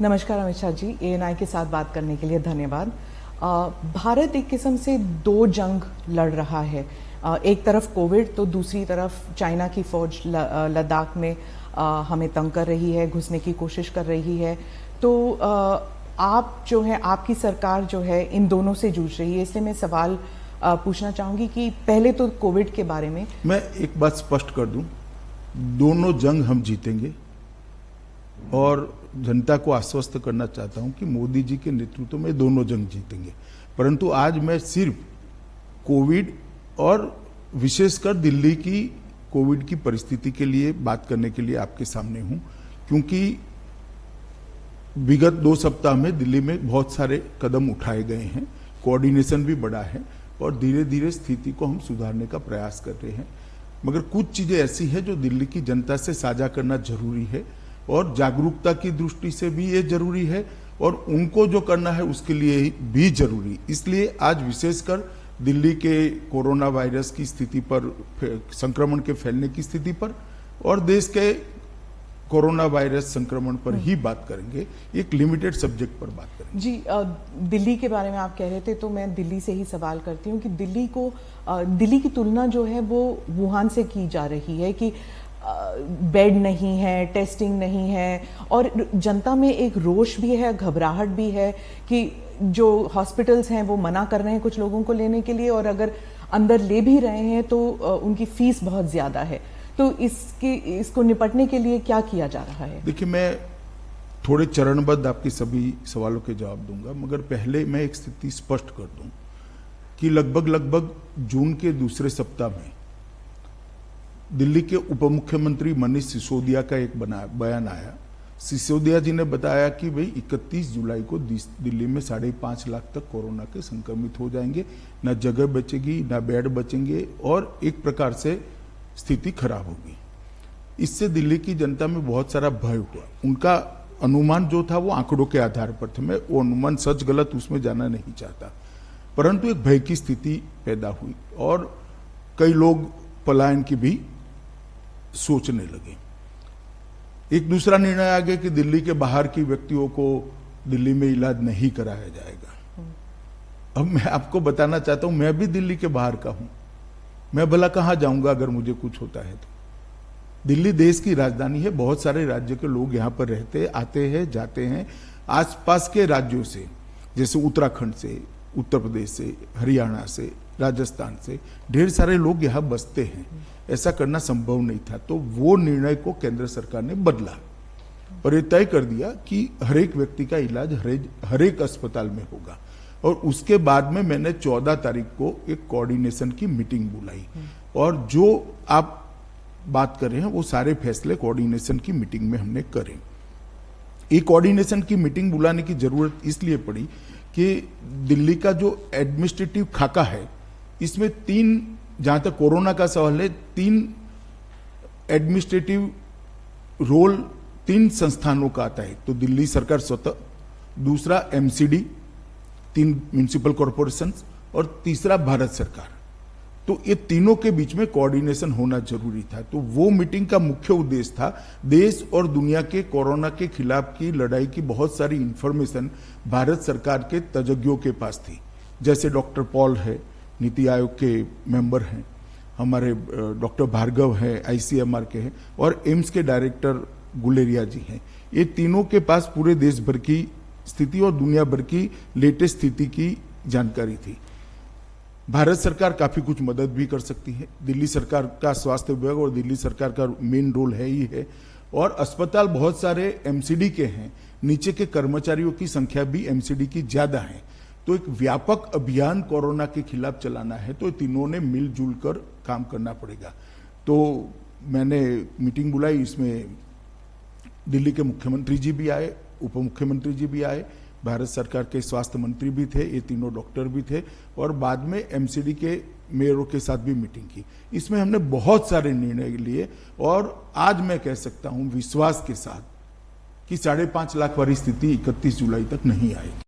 नमस्कार अमित शाह जी, ANI के साथ बात करने के लिए धन्यवाद। भारत एक किस्म से दो जंग लड़ रहा है, एक तरफ कोविड तो दूसरी तरफ चाइना की फौज लद्दाख में हमें तंग कर रही है, घुसने की कोशिश कर रही है। तो आप जो है, आपकी सरकार जो है इन दोनों से जूझ रही है, इसलिए मैं सवाल पूछना चाहूंगी कि पहले तो कोविड के बारे में मैं एक बात स्पष्ट कर दूं, दोनों जंग हम जीतेंगे और जनता को आश्वस्त करना चाहता हूं कि मोदी जी के नेतृत्व में दोनों जंग जीतेंगे। परंतु आज मैं सिर्फ कोविड और विशेषकर दिल्ली की कोविड की परिस्थिति के लिए बात करने के लिए आपके सामने हूं, क्योंकि विगत 2 सप्ताह में दिल्ली में बहुत सारे कदम उठाए गए हैं, कोऑर्डिनेशन भी बढ़ा है और धीरे धीरे स्थिति को हम सुधारने का प्रयास कर रहे हैं। मगर कुछ चीजें ऐसी हैं जो दिल्ली की जनता से साझा करना जरूरी है और जागरूकता की दृष्टि से भी ये जरूरी है और उनको जो करना है उसके लिए भी जरूरी। इसलिए आज विशेषकर दिल्ली के कोरोना वायरस की स्थिति पर, संक्रमण के फैलने की स्थिति पर और देश के कोरोना वायरस संक्रमण पर ही बात करेंगे, एक लिमिटेड सब्जेक्ट पर बात करेंगे। जी, दिल्ली के बारे में आप कह रहे थे तो मैं दिल्ली से ही सवाल करती हूँ कि दिल्ली की तुलना जो है वो वुहान से की जा रही है कि बेड नहीं है, टेस्टिंग नहीं है और जनता में एक रोष भी है, घबराहट भी है कि जो हॉस्पिटल्स हैं वो मना कर रहे हैं कुछ लोगों को लेने के लिए और अगर अंदर ले भी रहे हैं तो उनकी फीस बहुत ज्यादा है। तो इसको निपटने के लिए क्या किया जा रहा है? देखिए, मैं थोड़े चरणबद्ध आपके सभी सवालों के जवाब दूंगा, मगर पहले मैं एक स्थिति स्पष्ट कर दूं कि लगभग जून के दूसरे सप्ताह में दिल्ली के उप मुख्यमंत्री मनीष सिसोदिया का एक बयान आया। सिसोदिया जी ने बताया कि भाई 31 जुलाई को दिल्ली में 5.5 लाख तक कोरोना के संक्रमित हो जाएंगे, ना जगह बचेगी, ना बेड बचेंगे और एक प्रकार से स्थिति खराब होगी। इससे दिल्ली की जनता में बहुत सारा भय हुआ। उनका अनुमान जो था वो आंकड़ों के आधार पर था, मैं वो अनुमान सच गलत उसमें जाना नहीं चाहता, परंतु एक भय की स्थिति पैदा हुई और कई लोग पलायन की भी सोचने लगे। एक दूसरा निर्णय आ गया कि दिल्ली के बाहर की व्यक्तियों को दिल्ली में इलाज नहीं कराया जाएगा। अब मैं आपको बताना चाहता हूं, मैं भी दिल्ली के बाहर का हूं, मैं भला कहां जाऊंगा अगर मुझे कुछ होता है तो। दिल्ली देश की राजधानी है, बहुत सारे राज्य के लोग यहां पर रहते, आते हैं, जाते हैं। आसपास के राज्यों से, जैसे उत्तराखंड से, उत्तर प्रदेश से, हरियाणा से, राजस्थान से ढेर सारे लोग यहाँ बसते हैं। ऐसा करना संभव नहीं था, तो वो निर्णय को केंद्र सरकार ने बदला और ये तय कर दिया कि हर एक व्यक्ति का इलाज हर एक अस्पताल में होगा। और उसके बाद में मैंने 14 तारीख को एक कोऑर्डिनेशन की मीटिंग बुलाई और जो आप बात कर रहे हैं वो सारे फैसले कोऑर्डिनेशन की मीटिंग में हमने करे। एक कोऑर्डिनेशन की मीटिंग बुलाने की जरूरत इसलिए पड़ी कि दिल्ली का जो एडमिनिस्ट्रेटिव खाका है, इसमें 3, जहां तक कोरोना का सवाल है, 3 एडमिनिस्ट्रेटिव रोल 3 संस्थानों का आता है। तो दिल्ली सरकार स्वतः, दूसरा MCD 3 म्युनिसिपल कॉरपोरेशन और तीसरा भारत सरकार। तो ये तीनों के बीच में कोऑर्डिनेशन होना जरूरी था। तो वो मीटिंग का मुख्य उद्देश्य था, देश और दुनिया के कोरोना के खिलाफ की लड़ाई की बहुत सारी इंफॉर्मेशन भारत सरकार के तज्ञों के पास थी। जैसे डॉक्टर पॉल है, नीति आयोग के मेंबर हैं, हमारे डॉक्टर भार्गव है, ICMR के हैं और एम्स के डायरेक्टर गुलेरिया जी हैं। ये तीनों के पास पूरे देश भर की स्थिति और दुनिया भर की लेटेस्ट स्थिति की जानकारी थी। भारत सरकार काफी कुछ मदद भी कर सकती है। दिल्ली सरकार का स्वास्थ्य विभाग और दिल्ली सरकार का मेन रोल है ही है और अस्पताल बहुत सारे MCD के हैं, नीचे के कर्मचारियों की संख्या भी MCD की ज्यादा है। तो एक व्यापक अभियान कोरोना के खिलाफ चलाना है तो तीनों ने मिलजुल कर काम करना पड़ेगा। तो मैंने मीटिंग बुलाई, इसमें दिल्ली के मुख्यमंत्री जी भी आए, उप मुख्यमंत्री जी भी आए, भारत सरकार के स्वास्थ्य मंत्री भी थे, ये तीनों डॉक्टर भी थे और बाद में MCD के मेयरों के साथ भी मीटिंग की। इसमें हमने बहुत सारे निर्णय लिए और आज मैं कह सकता हूं विश्वास के साथ कि 5.5 लाख वाली स्थिति 31 जुलाई तक नहीं आएगी।